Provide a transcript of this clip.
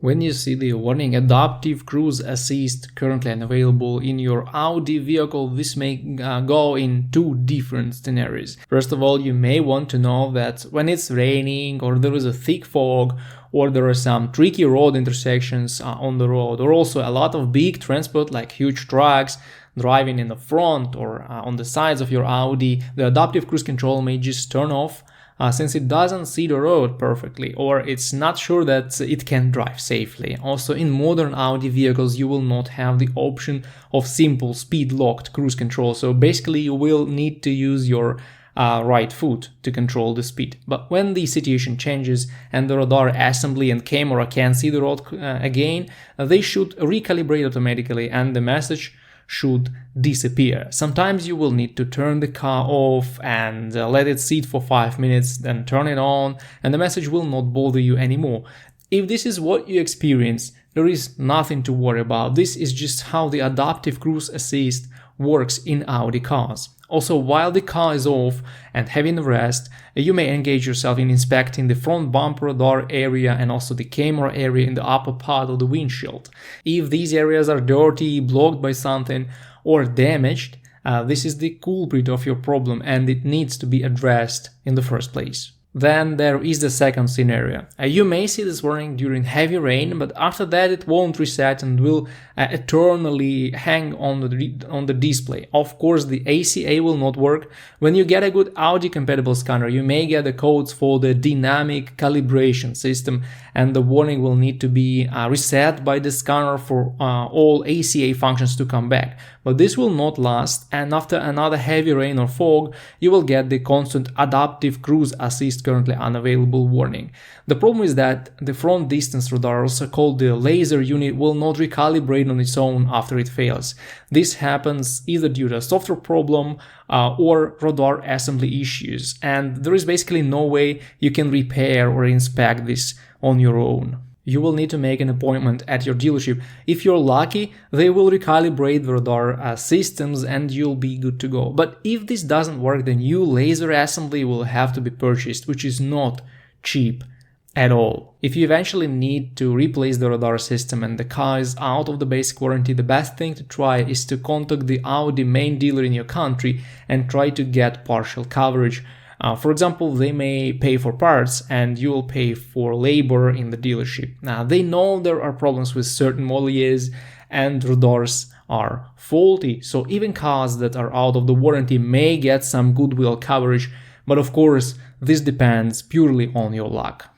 When you see the warning adaptive cruise assist currently unavailable in your Audi vehicle, this may go in two different scenarios. First of all, you may want to know that when it's raining or there is a thick fog or there are some tricky road intersections on the road, or also a lot of big transport like huge trucks driving in the front or on the sides of your Audi, the adaptive cruise control may just turn off since it doesn't see the road perfectly, or it's not sure that it can drive safely. Also, in modern Audi vehicles, you will not have the option of simple speed-locked cruise control, so basically you will need to use your right foot to control the speed. But when the situation changes and the radar assembly and camera can see the road again, they should recalibrate automatically and the message should disappear. Sometimes you will need to turn the car off and let it sit for 5 minutes, then turn it on, and the message will not bother you anymore. If this is what you experience, there is nothing to worry about. This is just how the adaptive cruise assist works in Audi cars. Also, while the car is off and having a rest, you may engage yourself in inspecting the front bumper radar area and also the camera area in the upper part of the windshield. If these areas are dirty, blocked by something, or damaged, this is the culprit of your problem and it needs to be addressed in the first place. Then there is the second scenario. You may see this warning during heavy rain, but after that it won't reset and will eternally hang on the display. Of course, the ACA will not work. When you get a good Audi compatible scanner, you may get the codes for the dynamic calibration system, and the warning will need to be reset by the scanner for all ACA functions to come back. But this will not last, and after another heavy rain or fog, you will get the constant adaptive cruise assist currently unavailable warning. The problem is that the front distance radar, also called the laser unit, will not recalibrate on its own after it fails. This happens either due to a software problem or radar assembly issues, and there is basically no way you can repair or inspect this on your own. You will need to make an appointment at your dealership. If you're lucky, they will recalibrate the radar systems and you'll be good to go. But if this doesn't work, the new laser assembly will have to be purchased, which is not cheap at all. If you eventually need to replace the radar system and the car is out of the basic warranty, the best thing to try is to contact the Audi main dealer in your country and try to get partial coverage. For example, they may pay for parts and you will pay for labor in the dealership. Now, they know there are problems with certain model years and radars are faulty, so even cars that are out of the warranty may get some goodwill coverage, but of course, this depends purely on your luck.